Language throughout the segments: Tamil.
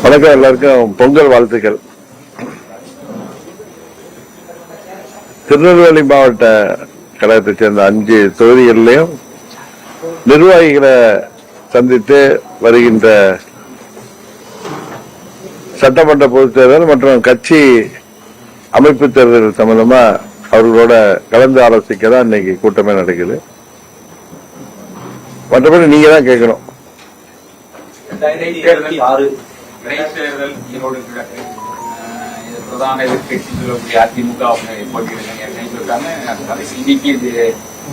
வணக்கம், எல்லாருக்கும் பொங்கல் வாழ்த்துக்கள். திருநெல்வேலி மாவட்ட கழகத்தை சேர்ந்த 5 தொகுதிகளிலையும் நிர்வாகிகளை சந்தித்து வருகின்ற சட்டமன்ற பொதுத் தேர்தல் மற்றும் கட்சி அமைப்பு தேர்தல் சம்பந்தமா அவர்களோட கலந்து ஆலோசிக்க தான் இன்னைக்கு கூட்டமே நடக்குது. மற்றபடி நீங்க தான் கேட்கணும். பிரதான எதிர்கட்சி சொல்லக்கூடிய அதிமுக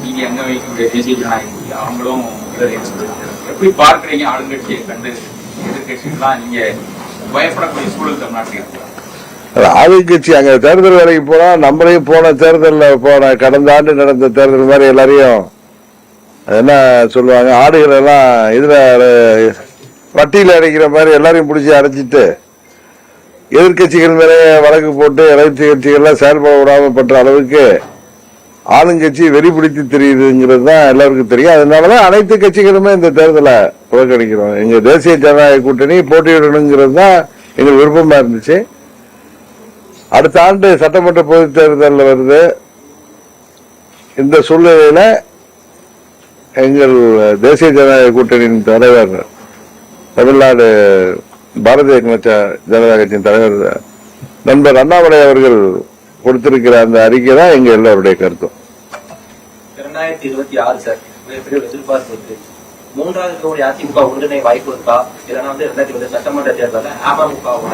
நீங்க எங்க வைக்கக்கூடிய தேசிய ஜனநாயக அவங்களும் எப்படி பார்க்கிறீங்க? ஆளுங்கட்சியை கண்டு எதிர்கட்சிகள்லாம் நீங்க பயப்படக்கூடிய சூழல் தமிழ்நாட்டில் ஆளுங்கட்சி அங்க தேர்தல் வேலைக்கு போனா நம்மளையும் போன தேர்தலில் போன கடந்த ஆண்டு நடந்த தேர்தல் மாதிரி எல்லாரையும் என்ன சொல்லுவாங்க, ஆடுகள் எல்லாம் இதுல வட்டியில் அடைக்கிற மாதிரி எல்லாரையும் பிடிச்சி அடைச்சிட்டு எதிர்கட்சிகள் மேலே வழக்கு போட்டு எதிர்கட்சிகள்லாம் செயல்பட விடாமல் பண்ற அளவுக்கு ஆளுங்கட்சி வெறி பிடித்து தெரியுதுங்கிறது தான் எல்லாருக்கும் தெரியும். அதனாலதான் அனைத்து கட்சிகளுமே இந்த தேர்தலை புறக்கணிக்கிறோம். எங்க தேசிய ஜனநாயக கூட்டணி போட்டியிடணுங்கிறது தான் எங்களுக்கு விருப்பமா இருந்துச்சு. அடுத்த ஆண்டு சட்டமன்ற பொதுத் தேர்தல் வருது. இந்த சூழ்நிலையில எங்கள் தேசிய ஜனநாயக கூட்டணியின் தலைவர், தமிழ்நாடு பாரதிய ஜனதா கட்சியின் தலைவர் நண்பர் அண்ணாமலை அவர்கள் கொடுத்திருக்கிற அந்த அறிக்கை தான் எங்க எல்லாருடைய கருத்தும். 2026 சார் மிகப்பெரிய எதிர்பார்ப்பு இருக்கு. மூன்றாவது அதிமுக ஒன்றிணை வாய்ப்பு இருக்கா? இல்லைன்னா 2020 சட்டமன்ற தேர்தலில் அமமுகவோட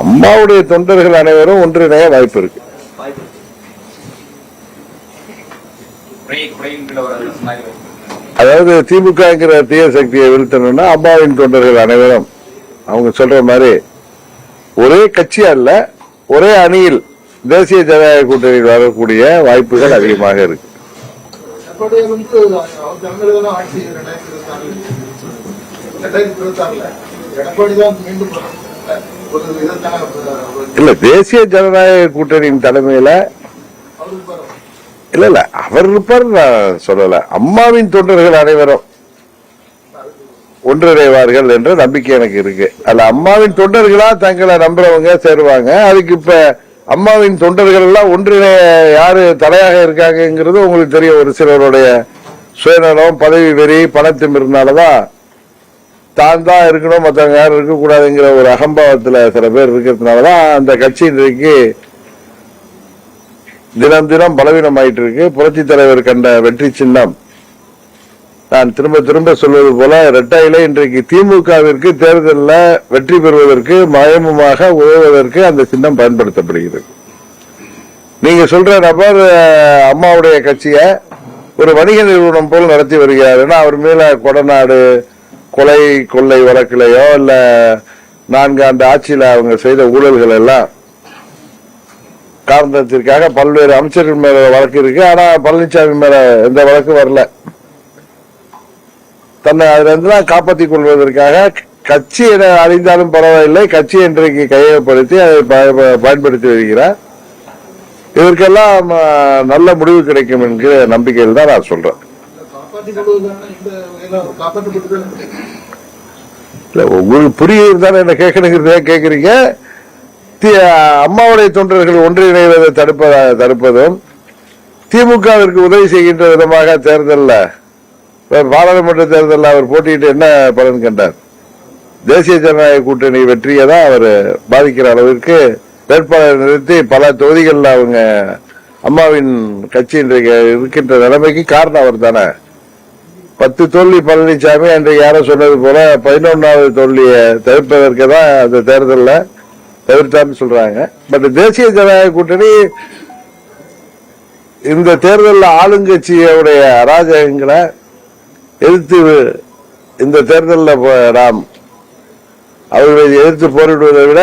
அம்மாவுடைய தொண்டர்கள் அனைவரும் ஒன்றிணைய வாய்ப்பு இருக்கு. அதாவது திமுகங்கிற தீய சக்தியை வீழ்த்தணும்னா அம்மாவின் தொண்டர்கள் அனைவரும் அவங்க சொல்ற மாதிரி ஒரே கட்சி அல்ல, ஒரே அணியில் தேசிய ஜனநாயக கூட்டணியில் வரக்கூடிய வாய்ப்புகள் அதிகமாக இருக்கு. இல்ல, தேசிய ஜனநாயக கூட்டணியின் தலைமையில இல்ல அவர் இருப்பார் நான் சொல்லல. அம்மாவின் தொண்டர்கள் அனைவரும் ஒன்றிணைவார்கள் என்ற நம்பிக்கை எனக்கு இருக்கு. அல்ல, அம்மாவின் தொண்டர்களா தங்களை நம்புறவங்க சேருவாங்க. அதுக்கு இப்ப அம்மாவின் தொண்டர்கள் எல்லாம் ஒன்றிணைய யாரு தலையாக இருக்காங்கிறது உங்களுக்கு தெரியும். ஒரு சிலருடைய சுயநலம், பதவி வெறி, பணத்திமிருந்தாலதான் தான் தான் இருக்கணும், மற்றவங்க யாரும் இருக்கக்கூடாதுங்கிற ஒரு அகம்பாவத்துல சில பேர் இருக்கிறதுனாலதான் அந்த கட்சி இன்றைக்கு தினம் தினம் பலவீனமாயிட்டு இருக்கு. புரட்சி தலைவர் கண்ட வெற்றி சின்னம், நான் திரும்ப திரும்ப சொல்வது போல, இரட்டையிலே இன்றைக்கு திமுகவிற்கு தேர்தலில் வெற்றி பெறுவதற்கு மயமுமாக உதவுவதற்கு அந்த சின்னம் பயன்படுத்தப்படுகிறது. நீங்க சொல்ற நபர் அம்மாவுடைய கட்சியை ஒரு வணிக நிறுவனம் போல் நடத்தி வருகிறார். அவர் மேல கொடநாடு கொலை கொள்ளை வழக்கிலையோ இல்ல 4 ஆண்டு ஆட்சியில அவங்க செய்த ஊழல்கள் எல்லாம் காரணத்திற்காக பல்வேறு அமைச்சர்கள் மேல வழக்கு இருக்கு. ஆனா பழனிசாமி மேல எந்த வழக்கு வரல. தன்னை அதுல இருந்து காப்பாற்றிக் கொள்வதற்காக கட்சி என அறிந்தாலும் பரவாயில்லை, கட்சி இன்றைக்கு கையகப்படுத்தி அதை பயன்படுத்தி வருகிறார். இதற்கெல்லாம் நல்ல முடிவு கிடைக்கும் என்கிற நம்பிக்கையில் தான் நான் சொல்றேன். இல்ல, உங்களுக்கு புரியுது தானே என்ன கேட்கணுங்கிறத கேட்கறீங்க. அம்மாவுடைய தொண்டர்கள் ஒன்றிணைவதை தடுப்பதும் திமுகவிற்கு உதவி செய்கின்ற விதமாக தேர்தலில், பாராளுமன்ற தேர்தலில் அவர் போட்டியிட்டு என்ன பலன் கண்டார்? தேசிய ஜனநாயக கூட்டணி வெற்றியை தான் அவர் பாதிக்கிற அளவிற்கு வேட்பாளர் நிறுத்தி பல தொகுதிகளில் அவங்க அம்மாவின் கட்சி இன்றைக்கு இருக்கின்ற நிலைமைக்கு காரணம் அவர் தானே. 10 தோல்வி பழனிசாமி அன்றைக்கு யாரோ சொன்னது போல 11வது தோல்வியை தவிர்ப்பதற்கு தான் அந்த தேர்தலில் தவிர்த்தான்னு சொல்றாங்க. பட் தேசிய ஜனநாயக கூட்டணி இந்த தேர்தலில் ஆளுங்கட்சியுடைய அராஜகங்களை எதிர்த்து இந்த தேர்தலில் நாம் அவர்களை எதிர்த்து போரிடுவதை விட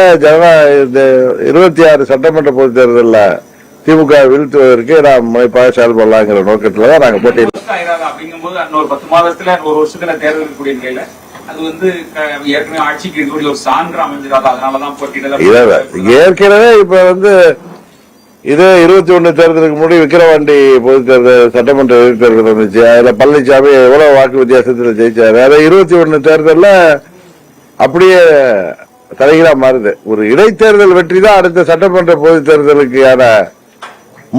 26 சட்டமன்ற பொதுத் தேர்தலில் திமுக வீழ்த்துவதற்கு நாம் முனைப்பாக செயல்படலாங்கிற நோக்கத்தில் தான் நாங்கள் போட்டியிடலாம். அப்படிங்கும்போது 10 மாதத்துல ஒரு வருஷத்துல தேர்தல் கூடிய நிலையில அது ஏற்கனவே ஆட்சிக்கு ஒரு சான்று அமைஞ்சிடாது. அதனாலதான் போட்டியிட ஏற்கனவே இப்ப இதே 21 தேர்தலுக்கு முன்னாடி விக்கிரவாண்டி பொது தேர்தல் சட்டமன்ற தேர்தல் வந்துச்சு. அதுல பழனிசாமி எவ்வளவு வாக்கு வித்தியாசத்துல ஜெயிச்சாரு. அதை 21 தேர்தல்ல அப்படியே தலைகீழா மாறுது. ஒரு இடைத்தேர்தல் வெற்றி தான் அடுத்த சட்டமன்ற பொது தேர்தலுக்கான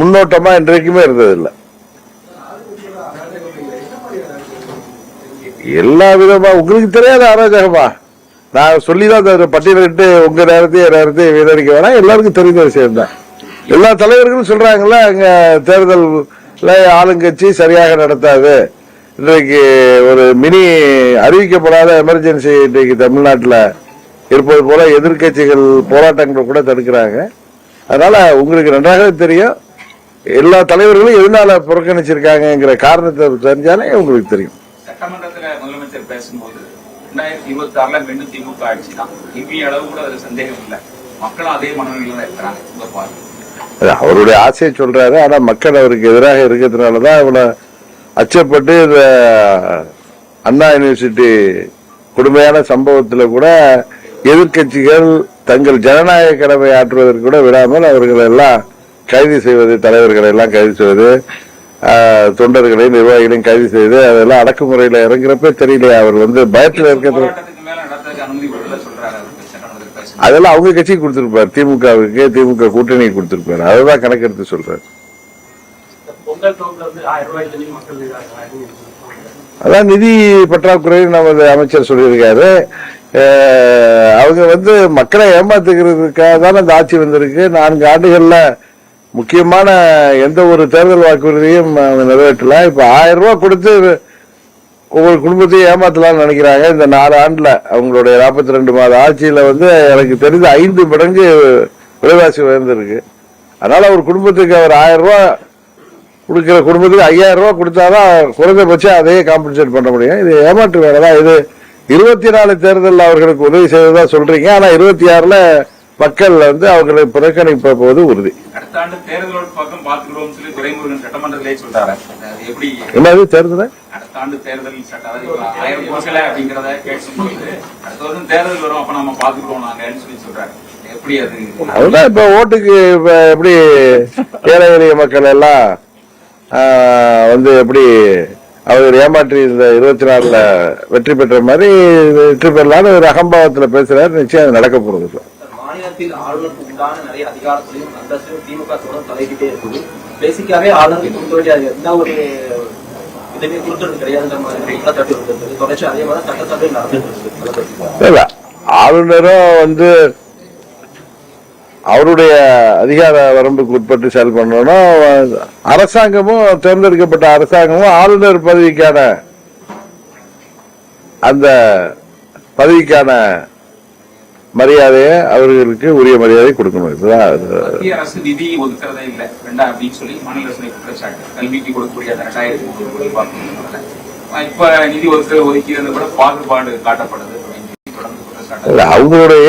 முன்னோட்டமா இன்றைக்குமே இருந்ததில்லை. எல்லா விதமா உங்களுக்கு தெரியாத அராஜகமா நான் சொல்லிதான் பட்டியலிட்டு உங்க நேரத்தையும் வீணடிக்க வேணாம். எல்லாருக்கும் தெரிந்த விஷயம் தான். எல்லா தலைவர்களும் சொல்றாங்கல்ல, அங்க தேர்தல் ஆளுங்கட்சி சரியாக நடத்தாது. இன்றைக்கு ஒரு மினி அறிவிக்கப்படாத எமர்ஜென்சி இன்றைக்கு தமிழ்நாட்டில் இருப்பது போல எதிர்கட்சிகள் போராட்டங்களை கூட தடுக்கிறாங்க. அதனால உங்களுக்கு நன்றாக தெரியும் எல்லா தலைவர்களும் எதனால புறக்கணிச்சிருக்காங்கிற காரணத்தை தெரிஞ்சாலே உங்களுக்கு தெரியும். சட்டமன்றத்தில் முதலமைச்சர் பேசும்போது 2026 மீண்டும் திமுக ஆட்சி தான், இந்திய அளவு கூட அது சந்தேகம் இல்லை, மக்களும் அதே மனநிலையில தான் இருக்கிறாங்க. அவருடைய ஆசையை சொல்றாரு. ஆனா மக்கள் அவருக்கு எதிராக இருக்கிறதுனாலதான் இவ்வளவு அச்சப்பட்டு இந்த அண்ணா யூனிவர்சிட்டி கொடுமையான சம்பவத்துல கூட எதிர்கட்சிகள் தங்கள் ஜனநாயக கடமை ஆற்றுவதற்கு கூட விடாமல் அவர்கள் எல்லாம் கைது செய்வது, தலைவர்களை எல்லாம் கைது செய்வது, தொண்டர்களையும் நிர்வாகிகளையும் கைது செய்து அதெல்லாம் அடக்குமுறையில இறங்குறப்ப தெரியலையா அவர் பயத்தில் இருக்கிறது. அதெல்லாம் அவங்க கட்சிக்கு கொடுத்திருப்பாரு, திமுகவுக்கு, திமுக கூட்டணி கொடுத்திருப்பாரு. அதுதான் கணக்கெடுத்து சொல்றாரு. அதான் நிதி பற்றாக்குறை நமது அமைச்சர் சொல்லியிருக்காரு. அவங்க மக்களை ஏமாத்துக்கிறதுக்காக தான் அந்த ஆட்சி வந்திருக்கு. 4 ஆண்டுகள்ல முக்கியமான எந்த ஒரு தேர்தல் வாக்குறுதியும் அவங்க நிறைவேற்றல. இப்ப 1000 ரூபாய் கொடுத்து ஒவ்வொரு குடும்பத்தையும் ஏமாத்தலாம்னு நினைக்கிறாங்க. இந்த 4 ஆண்டுல அவங்களுடைய 42 மாத ஆட்சியில எனக்கு தெரிஞ்ச 5 மடங்கு விலைவாசி உயர்ந்திருக்கு. அதனால ஒரு குடும்பத்துக்கு அவர் 1000 ரூபாய் கொடுக்கிற குடும்பத்துக்கு 5000 ரூபாய் கொடுத்தாதான் குறைந்தபட்சம் அதையே காம்பன்சேட் பண்ண முடியும். இது ஏமாற்று வேலைதான். இது 24 தேர்தல் அவர்களுக்கு உதவி செய்ததா சொல்றீங்க. ஆனா 26ல மக்கள் அவர்களை புறக்கணிப்ப போது உறுதி. அடுத்த ஆண்டு தேர்தலோட பக்கம் பார்த்துக்கிறோம் சொல்லி துரைமுருகன் சட்டமன்றத்திலே சொல்றாரு. எப்படி என்னது தேர்தல்? அடுத்த ஆண்டு தேர்தல் சட்டம் 1000 கொடுக்கல அப்படிங்கறத கேட்கும்போது அடுத்த வருஷம் தேர்தல் வரும், அப்ப நம்ம பாத்துக்கிறோம் நாங்கன்னு சொல்லி சொல்றாரு. எப்படி அது? அதுதான் இப்ப ஓட்டுக்கு எப்படி ஏழை எளிய மக்கள் எல்லாம் எப்படி அவர் ஏமாற்றி இந்த 24ல வெற்றி பெற்ற மாதிரி வெற்றி பெறலான்னு ஒரு அகம்பாவத்துல பேசுறாரு. நிச்சயம் அது நடக்க போறது இல்லை. மாநிலத்தில் ஆளுநருக்கு உண்டான நிறைய அதிகாரத்திலையும் அந்தஸ்தையும் திமுக தொடர்ந்து தலையிட்டே இருக்குது. பேசிக்காவே ஆளுநருக்கு கொடுக்க வேண்டிய எந்த ஒரு இதுவுமே கொடுக்கறது கிடையாதுன்ற மாதிரி தட்டு இருந்தது. தொடர்ச்சி அதே மாதிரி சட்டசபை நடந்துட்டு இல்ல, ஆளுநரும் அவருடைய அதிகார வரம்புக்கு உட்பட்டு செயல்படணும். அரசாங்கமும் தேர்ந்தெடுக்கப்பட்ட அரசாங்கமும் ஆளுநர் பதவிக்கான அந்த பதவிக்கான மரியாதையை அவர்களுக்கு உரிய மரியாதை கொடுக்கணும். மத்திய அரசு நிதி ஒதுக்கிறதே இல்லை வேண்டாம் அப்படின்னு சொல்லி மாநில அரசு குற்றச்சாட்டு. கல்விக்கு கொடுக்கக்கூடிய 2000 கோடி பார்க்கணும். இப்ப நிதி ஒதுக்கிறது கூட பாகுபாடு காட்டப்படுது. அவங்களுடைய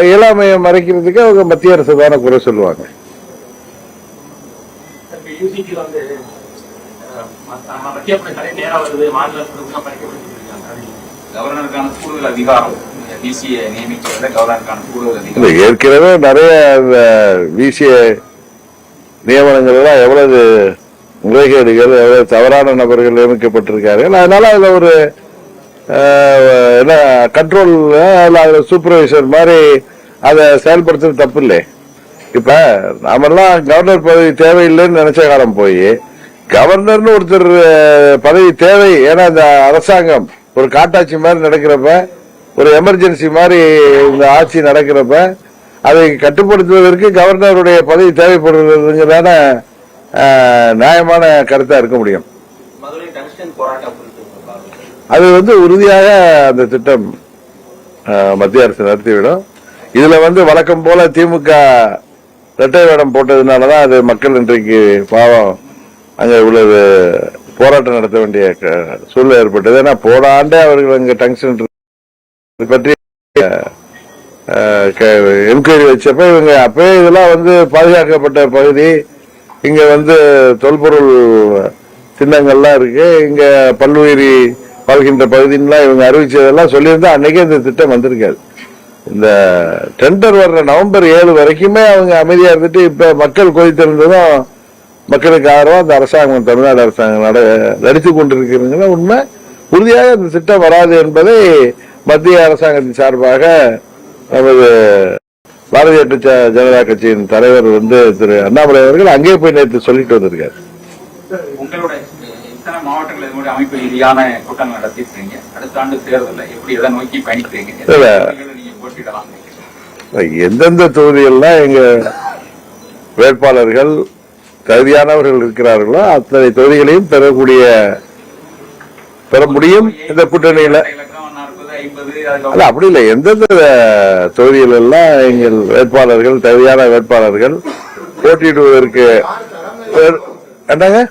இயலாமையை மறைக்கிறதுக்கு அவங்க மத்திய அரசு தானே குறை சொல்லுவாங்க. கவர்னருக்கான கூடுதல் அதிகாரம் ஏற்கனவே நிறைய விசிஏ நியமனங்கள் எல்லாம் எவ்வளவு முறைகேடுகள், எவ்வளவு தவறான நபர்கள் நியமிக்கப்பட்டிருக்கார்கள். அதனால அதுல ஒரு கண்ட்ரோல், அதுல சூப்பர்வைசர் மாதிரி அதை செயல்படுத்துறது தப்பு இல்லை. இப்ப நாமெல்லாம் கவர்னர் பதவி தேவையில்லைன்னு நினைச்ச காலம் போய் கவர்னர்னு ஒருத்தர் பதவி தேவை. ஏன்னா இந்த அரசாங்கம் ஒரு காட்டாட்சி மாதிரி நடக்கிறப்ப, ஒரு எமர்ஜென்சி மாதிரி இந்த ஆட்சி நடக்கிறப்ப அதை கட்டுப்படுத்துவதற்கு கவர்னருடைய பதவி தேவைப்படுறதுங்கிறதான நியாயமான கருத்தா இருக்க முடியும். அது உறுதியாக அந்த திட்டம் மத்திய அரசு நடத்திவிடும். இதுல வழக்கம் போல திமுக இரட்டை வேடம் போட்டதுனாலதான் அது மக்கள் இன்றைக்கு பாவம் அங்க இவ்வளவு போராட்டம் நடத்த வேண்டிய சூழ்நிலை ஏற்பட்டது. ஏன்னா போன ஆண்டே அவர்கள் அங்க டங்ஷன் பற்றி என்கொயரி வச்சப்ப இவங்க அப்பவே இதெல்லாம் பாதுகாக்கப்பட்ட பகுதி, இங்க தொல்பொருள் சின்னங்கள்லாம் இருக்கு, இங்க பல்லுயிரி வாழ்கின்ற பகுதின்லாம் இவங்க அறிவிச்சதெல்லாம் சொல்லியிருந்தா அன்னைக்கே இந்த திட்டம் வந்திருக்காது. இந்த டெண்டர் வர்ற நவம்பர் 7 வரைக்குமே அவங்க அமைதியா இருந்துட்டு இப்ப மக்கள் கொதித்திருந்ததும் மக்களுக்கு ஆதரவா அந்த அரசாங்கம் தமிழ்நாடு அரசாங்கம் நடித்து கொண்டிருக்கிறது உண்மை. உறுதியாக இந்த திட்டம் வராது என்பதை மத்திய அரசாங்கத்தின் சார்பாக நமது பாரதிய ஜனதா கட்சியின் தலைவர் திரு அண்ணாமலை அவர்கள் அங்கே போய் நேற்று சொல்லிட்டு வந்திருக்காரு. உங்களோட இத்தனை மாவட்டங்கள் இதனுடைய அமைப்பு ரீதியான கூட்டங்கள் நடத்திருக்கீங்க. அடுத்த ஆண்டு தேர்தலில் எப்படி எதை நோக்கி பயணிக்கிறீங்க? நீங்க போட்டியிடலாம். எந்தெந்த தொகுதிகள்லாம் எங்க வேட்பாளர்கள் தகுதியானவர்கள் இருக்கிறார்களோ அத்தனை தொகுதிகளையும் பெற முடியும் இந்த கூட்டணியில. அல்ல அப்படி இல்லை, எந்தெந்த தொகுதிகள் எல்லாம் எங்கள் வேட்பாளர்கள் தகுதியான வேட்பாளர்கள் போட்டியிடுவதற்கு என்னங்க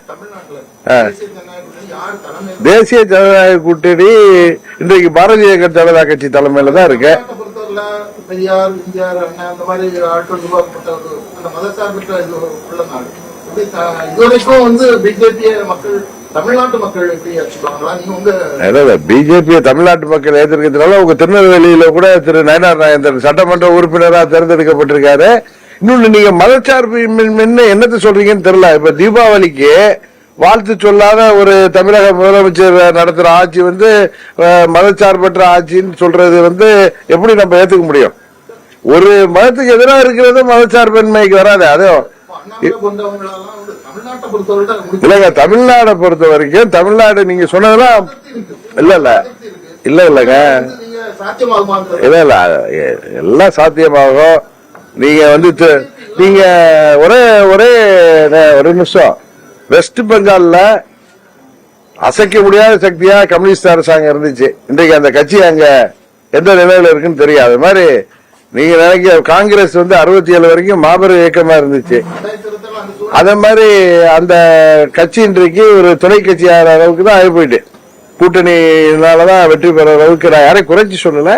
தேசிய ஜனநாயக கூட்டணி இன்றைக்கு பாரதிய ஜனதா கட்சி தலைமையில தான் இருக்கு. பெரியார், எம்ஜிஆர், அண்ணா அந்த மாதிரி ஆட்கள் உருவாக்கப்பட்ட அந்த மதசார்பற்ற உள்ள நாடு. இதுவரைக்கும் பிஜேபி மக்கள் தமிழ்நாட்டு மக்கள் எப்படி ஏற்றுப்பாங்களா? பிஜேபி தமிழ்நாட்டு மக்கள் ஏற்றிருக்கிறதுனால உங்க திருநெல்வேலியில கூட திரு நயனார் நாயந்தர் சட்டமன்ற உறுப்பினராக தேர்ந்தெடுக்கப்பட்டிருக்காரு. இன்னொன்னு நீங்க மதச்சார்பு என்னத்தை சொல்றீங்கன்னு தெரியல. இப்ப தீபாவளிக்கு வாழ்த்து சொல்லாத ஒரு தமிழக முதலமைச்சர் நடத்துற ஆட்சி மதச்சார்பற்ற ஆட்சின்னு சொல்றது எப்படி நம்ம ஏத்துக்க முடியும்? ஒரு மதத்துக்கு எதிராக இருக்கிறது மதச்சார்பின்மைக்கு வராது. அதுவும் இல்லங்க, தமிழ்நாடை பொறுத்த வரைக்கும் தமிழ்நாடு நீங்க சொன்னதெல்லாம் இல்லங்க இல்ல எல்லாம் சாத்தியமாகும். நீங்க நீங்க ஒரு நிமிஷம், வெஸ்ட் பெங்கால்ல அசைக்க முடியாத சக்தியா கம்யூனிஸ்ட் அரசாங்கம் இருந்துச்சு. இன்றைக்கு அந்த கட்சி அங்க எந்த நிலையில இருக்குன்னு தெரியாது. அது மாதிரி நீங்க நினைக்க காங்கிரஸ் 67 வரைக்கும் மாபெரும் இயக்கமா இருந்துச்சு. அதே மாதிரி அந்த கட்சி இன்றைக்கு ஒரு துணை கட்சியாகிற அளவுக்கு தான் ஆகி போயிட்டு கூட்டணினாலதான் வெற்றி பெற அளவுக்கு. நான் யாரையும் குறைச்சி சொல்லல.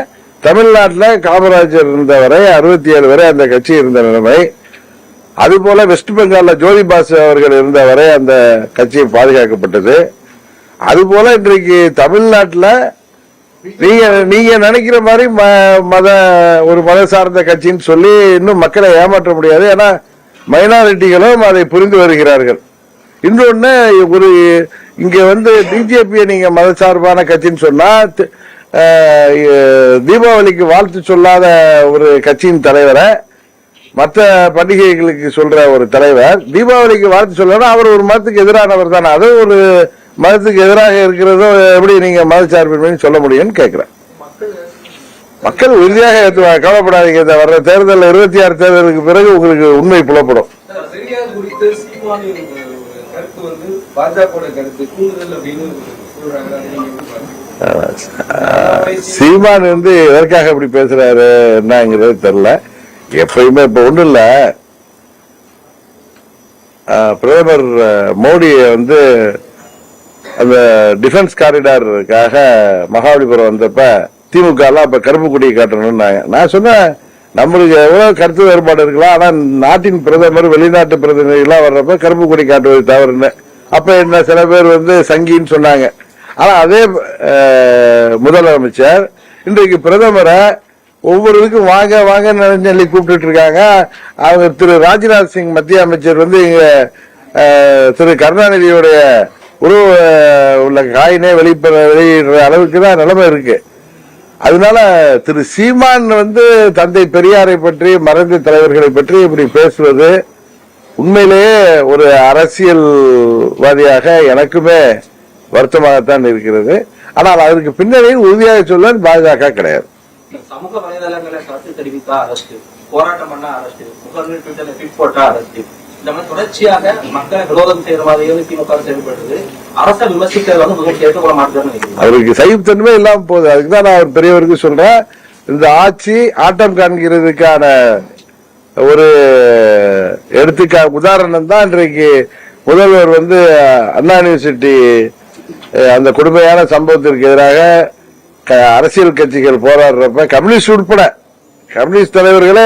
தமிழ்நாட்டில் காமராஜர் இருந்த வரை 67 வரை அந்த கட்சி இருந்த நிலைமை. அதுபோல வெஸ்ட் பெங்கால்ல ஜோதி பாசு அவர்கள் இருந்த வரை அந்த கட்சி பாதுகாக்கப்பட்டது. அதுபோல இன்றைக்கு தமிழ்நாட்டில் நீங்க நினைக்கிற மாதிரி ஒரு மத சார்ந்த கட்சின்னு சொல்லி இன்னும் மக்களை ஏமாற்ற முடியாது. ஏன்னா மைனாரிட்டிகளும் அதை புரிந்து வருகிறார்கள். இன்னொன்னு, ஒரு இங்க பிஜேபியை நீங்க மதசார்பான கட்சின்னு சொன்னா தீபாவளிக்கு வாழ்த்து சொல்லாத ஒரு கட்சியின் தலைவரை மற்ற பண்டிகைகளுக்கு சொல்ற ஒரு தலைவர் தீபாவளிக்கு வாழ்த்து சொல்லணும், அவர் ஒரு மதத்துக்கு எதிரானவர் தானே. அது ஒரு மதத்துக்கு எதிராக இருக்கிறதோ எப்படி நீங்க மதச்சார்பின்மை சொல்ல முடியும்னு கேட்கிறேன். மக்கள் உறுதியாக ஏற்றுவாங்க, கவலைப்படாதீங்க. வர்ற தேர்தல் 26 தேர்தலுக்கு பிறகு உங்களுக்கு உண்மை புலப்படும். சீமான் எதற்காக இப்படி பேசுறாரு என்னங்கிறது தெரியல. எப்பயுமே இப்ப ஒண்ணு இல்ல, பிரதமர் மோடியை அந்த டிஃபென்ஸ் காரிடாருக்காக மகாபலிபுரம் வந்தப்ப திமுக எல்லாம் அப்ப கருப்பு கொடியை காட்டணும்னாங்க. நான் சொன்னேன், நம்மளுக்கு எவ்வளவு கருத்து வேறுபாடு இருக்கலாம், ஆனா நாட்டின் பிரதமர் வெளிநாட்டு பிரதிநிதிகளாம் வர்றப்ப கருப்பு கொடி காட்டுவது தவறுன்னு. அப்ப என்ன சில பேர் சங்கின்னு சொன்னாங்க. ஆனா அதே முதலமைச்சர் இன்றைக்கு பிரதமரை ஒவ்வொருவருக்கும் வாங்க வாங்க சொல்லி கூப்பிட்டு இருக்காங்க. அவங்க திரு ராஜ்நாத் சிங் மத்திய அமைச்சர் இங்க திரு கருணாநிதியுடைய உருவ உள்ள காயினே வெளியிடுற அளவுக்கு தான் நிலைமை இருக்கு. அதனால திரு சீமான் தந்தை பெரியாரை பற்றி மறைந்த தலைவர்களை பற்றி இப்படி பேசுவது உண்மையிலேயே ஒரு அரசியல்வாதியாக எனக்குமே வருத்தமாகத்தான் இருக்கிறது. ஆனால் அதற்கு பின்னணியில் உறுதியாக சொல்ல பாஜக கிடையாது. சமூக வலைதளங்களை கருத்து தெரிவித்தா அரசு, போராட்டம் பண்ணா அரசு, முகநூல் ட்விட்டர்ல ட்வீட் போட்டா அரசு, இந்த மாதிரி தொடர்ச்சியாக மக்களை விரோதம் செய்யற மாதிரியே திமுக செயல்படுறது. அரசை விமர்சிக்கிறது முதலமைச்சர் ஏற்றுக்கொள்ள மாட்டேன்னு அவருக்கு சகிப்புத்தன்மை இல்லாம போகுது. அதுக்குதான் நான் அவர் பெரியவருக்கு சொல்றேன், இந்த ஆட்சி ஆட்டம் காண்கிறதுக்கான ஒரு உதாரணம் தான் இன்றைக்கு முதல்வர் அண்ணா யூனிவர்சிட்டி அந்த கொடுமையான சம்பவத்திற்கு எதிராக அரசியல் கட்சிகள் போராடுறப்ப கம்யூனிஸ்ட் உட்பட கம்யூனிஸ்ட் தலைவர்களே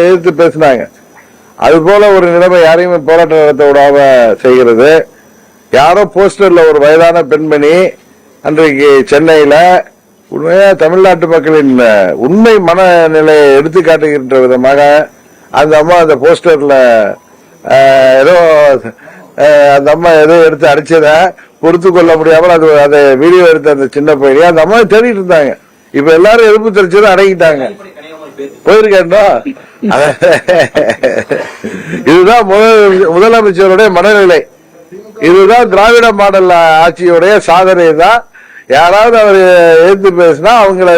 எதிர்த்து பேசினாங்க. அது போல ஒரு நிலைமை யாரையுமே போராட்டம் நடத்த விடாம செய்கிறது. யாரோ போஸ்டர்ல ஒரு வயதான பெண்மணி அன்றைக்கு சென்னையில உண்மையா தமிழ்நாட்டு மக்களின் உண்மை மனநிலையை எடுத்து காட்டுகின்ற விதமாக அந்த அம்மா அந்த போஸ்டர்ல ஏதோ அந்த அம்மா ஏதோ எடுத்து அடிச்சத பொறுத்து கொள்ள முடியாமல் அதை வீடியோ எடுத்த அந்த சின்ன பையன் அந்த அம்மா தேடிட்டு இருந்தாங்க. இப்ப எல்லாரும் எதிர்ப்பு தெரிச்சதை அடங்கிட்டாங்க, போயிருக்கா. இதுதான் முதலமைச்சருடைய மனநிலை. இதுதான் திராவிட மாடல் ஆட்சியுடைய சாதனை தான். யாராவது அவர் எதிர்த்து பேசினா அவங்களை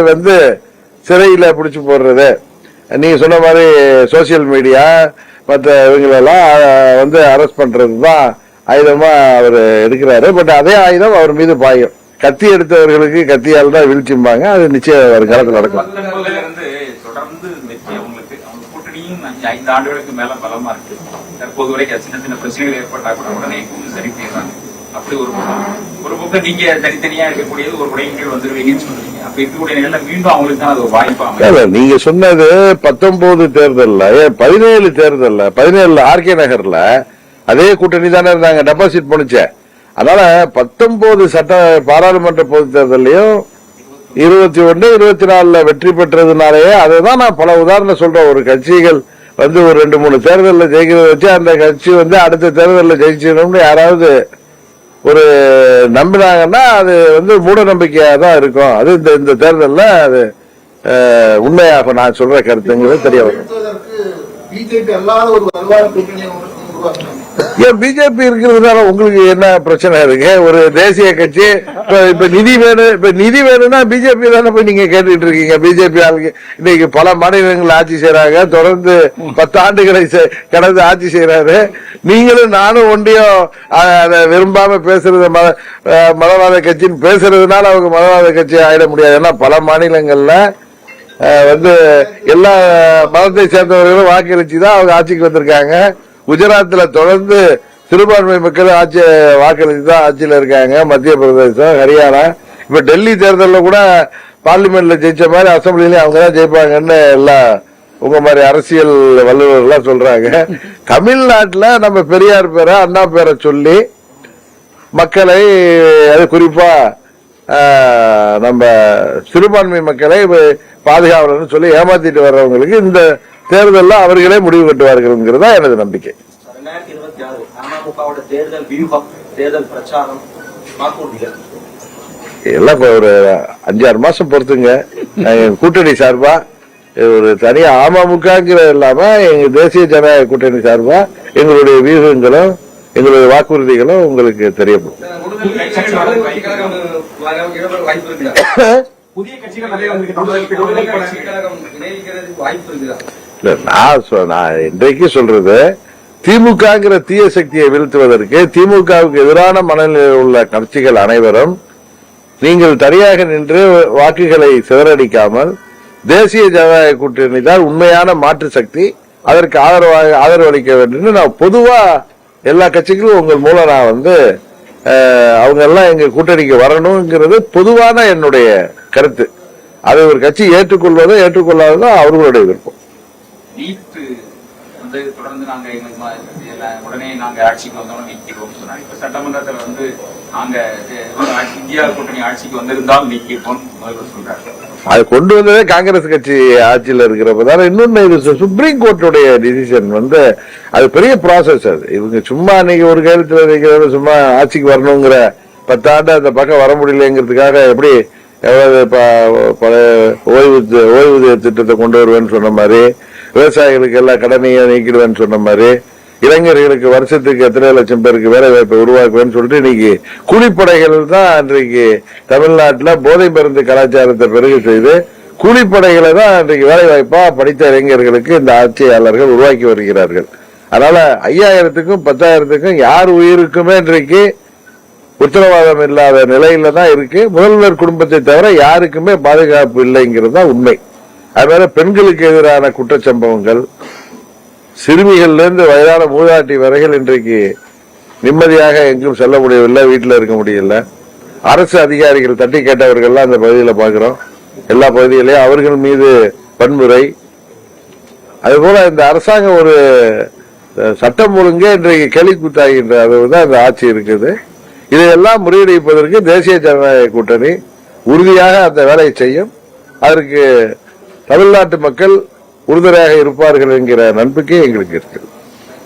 சிறையில பிடிச்சு போடுறது, நீங்க சொன்ன மாதிரி சோசியல் மீடியா மற்ற இவங்களெல்லாம் அரெஸ்ட் பண்றதுதான் ஆயுதமா அவர் எடுக்கிறாரு. பட் அதே ஆயுதம் அவர் மீது பாயும். கத்தி எடுத்தவர்களுக்கு கத்தியால் தான் வீழ்ச்சிம்பாங்க. அது நிச்சயம் ஒரு காலத்தில் நடக்கும். தொடர்ந்து அவங்களுக்கு அவங்க கூட்டணியும் 5 ஆண்டுகளுக்கு மேல பலமா இருக்கு. தற்போது வரைக்கும் சின்ன சின்ன பிரச்சனைகள் ஏற்பட்டா கூட உடனே சரி செய்யறாங்க. அப்படி ஒரு பக்கம் நீங்க தனித்தனியா இருக்கக்கூடியது ஒரு உடையின் கீழ் வந்துருவீங்கன்னு சொல்றீங்க. அப்ப இருக்கக்கூடிய நிலையில மீண்டும் அவங்களுக்கு தான் அது ஒரு வாய்ப்பா? நீங்க சொன்னது 19 தேர்தல்ல 17 தேர்தல்ல 17 ஆர்கே நகர்ல அதே கூட்டணி தானே இருந்தாங்க, டெபாசிட் போனுச்சு. அதனால 19 சட்ட பாராளுமன்ற பொது தேர்தலையும் 21, 24 வெற்றி பெற்றதுனாலேயே அதுதான் நான் பல உதாரணம் சொல்றேன். ஒரு கட்சிகள் ஒரு 2-3 தேர்தலில் ஜெயிக்கிறத வச்சு அந்த கட்சி அடுத்த தேர்தலில் ஜெயிச்சிடணும்னு யாராவது ஒரு நம்பினாங்கன்னா அது மூட நம்பிக்கையா தான் இருக்கும். அது இந்த தேர்தலில் அது உண்மையாக நான் சொல்ற கருத்துங்கிறது தெரிய வரும். பிஜேபி அல்லாத ஒரு வலுவான கூட்டணியை உருவாக்கணும். ஏன் பிஜேபி இருக்கிறதுனால உங்களுக்கு என்ன பிரச்சனை இருக்கு? ஒரு தேசிய கட்சி இப்ப நிதி வேணும்னா பிஜேபி தானே போய் நீங்க கேட்டுட்டு இருக்கீங்க. பிஜேபி ஆளுங்க இன்னைக்கு பல மாநிலங்கள் ஆட்சி செய்யறாங்க, தொடர்ந்து 10 ஆண்டுகளை கடந்து ஆட்சி செய்யறாரு. நீங்களும் நானும் ஒன்றியும் அதை விரும்பாம பேசுறது மதவாத கட்சின்னு பேசுறதுனால அவங்க மதவாத கட்சி ஆயிட முடியாது. ஏன்னா பல மாநிலங்கள்ல எல்லா மதத்தை சேர்ந்தவர்களும் வாக்களிச்சு தான் அவங்க ஆட்சிக்கு வந்திருக்காங்க. குஜராத்ல தொடர்ந்து சிறுபான்மை மக்கள் வாக்களித்து தான் ஆட்சியில் இருக்காங்க. மத்திய பிரதேசம், ஹரியானா, இப்ப டெல்லி தேர்தலில் கூட பார்லிமெண்ட்ல ஜெயிச்ச மாதிரி அசம்பிளிலையும் அவங்க தான் ஜெயிப்பாங்கன்னு எல்லாம் உங்க மாதிரி அரசியல் வல்லுநர்கள்லாம் சொல்றாங்க. தமிழ்நாட்டில் நம்ம பெரியார் பேரை அண்ணா பேரை சொல்லி மக்களை, அது குறிப்பா நம்ம சிறுபான்மை மக்களை பாதுகாவலர்னு சொல்லி ஏமாத்திட்டு வர்றவங்களுக்கு இந்த தேர்தலில் அவர்களே முடிவு கட்டுவார்கள் தான் எனது நம்பிக்கை. 2026 அமமுகவோட தேர்தல் வியூகம், தேர்தல் பிரச்சாரம், வாக்குறுதிகள் எல்லாம் ஒரு 5-6 மாசம் பொறுத்துங்க. கூட்டணி சார்பா ஒரு தனியா அமமுகங்கிற இல்லாம எங்க தேசிய ஜனநாயக கூட்டணி சார்பா எங்களுடைய வியூகங்களும் எங்களுடைய வாக்குறுதிகளும் உங்களுக்கு தெரியப்படும். புதிய கட்சிகள் நான் இன்றைக்கு சொல்றது திமுகங்கிற தீய சக்தியை வீழ்த்துவதற்கு திமுகவுக்கு எதிரான மனநிலையில் உள்ள கட்சிகள் அனைவரும் நீங்கள் தனியாக நின்று வாக்குகளை சிதறடிக்காமல் தேசிய ஜனநாயக கூட்டணி தான் உண்மையான மாற்று சக்தி, அதற்கு ஆதரவு அளிக்க வேண்டும். நான் பொதுவா எல்லா கட்சிகளும் உங்கள் மூலம் நான் அவங்க எல்லாம் எங்க கூட்டணிக்கு வரணுங்கிறது பொதுவான என்னுடைய கருத்து. அதை ஒரு கட்சி ஏற்றுக்கொள்வதோ ஏற்றுக்கொள்ளாததோ அவர்களுடைய விருப்பம். தொடர்ந்து நாங்க உடனே நாங்க ஆட்சிக்கு வந்தோம் நீக்கிடுவோம் சொன்னாங்க. இப்ப சட்டமன்றத்தில் நாங்க இந்தியா கூட்டணி ஆட்சிக்கு வந்திருந்தால் நீக்கிப்போம் சொல்றாங்க. அது கொண்டு வந்ததே காங்கிரஸ் கட்சி ஆட்சியில் இருக்கிறப்ப. இன்னொன்னு இது சுப்ரீம் கோர்ட்டுடைய டிசிஷன் அது பெரிய ப்ராசஸ். அது இவங்க சும்மா இன்னைக்கு ஒரு கையெழுத்துல இருக்கிறத சும்மா ஆட்சிக்கு வரணுங்கிற 10 ஆண்டு அந்த பக்கம் வர முடியலங்கிறதுக்காக எப்படி ஓய்வூதிய திட்டத்தை கொண்டு வருவேன்னு சொன்ன மாதிரி, விவசாயிகளுக்கு எல்லா கடனையும் நீக்கிடுவேன்னு சொன்ன மாதிரி, இளைஞர்களுக்கு வருஷத்துக்கு எத்தனை லட்சம் பேருக்கு வேலை வாய்ப்பை உருவாக்குவேன்னு சொல்லிட்டு இன்னைக்கு கூலிப்படைகள் தான் இன்றைக்கு தமிழ்நாட்டில் போதை மருந்து கலாச்சாரத்தை பெருக செய்து கூலிப்படைகளை தான் இன்றைக்கு வேலை வாய்ப்பா படித்த இளைஞர்களுக்கு இந்த ஆட்சியாளர்கள் உருவாக்கி வருகிறார்கள். அதனால 5000க்கும் 10,000க்கும் யார் உயிருக்குமே இன்றைக்கு உத்தரவாதம் இல்லாத நிலையில தான் இருக்கு. முதல்வர் குடும்பத்தை தவிர யாருக்குமே பாதுகாப்பு இல்லைங்கிறது தான் உண்மை. அதுமாதிரி பெண்களுக்கு எதிரான குற்றச்சம்பவங்கள், சிறுமிகள்ல இருந்து வயதான மூதாட்டி வரைகள் இன்றைக்கு நிம்மதியாக எங்கும் செல்ல முடியவில்லை, வீட்டில் இருக்க முடியல. அரசு அதிகாரிகள் தட்டி கேட்டவர்கள்லாம் அந்த பகுதியில் பார்க்கிறோம். எல்லா பகுதியிலையும் அவர்கள் மீது வன்முறை. அதுபோல இந்த அரசாங்கம் ஒரு சட்டம் ஒழுங்கே இன்றைக்கு கேலிக்கூத்தாகின்ற அளவுதான் இந்த ஆட்சி இருக்குது. இதையெல்லாம் முறியடிப்பதற்கு தேசிய ஜனநாயக கூட்டணி உறுதியாக அந்த வேலையை செய்யும். அதற்கு தமிழ்நாட்டு மக்கள் உறுதுணையாக இருப்பார்கள் என்கிற நம்பிக்கை எங்களுக்கு இருக்கிறது.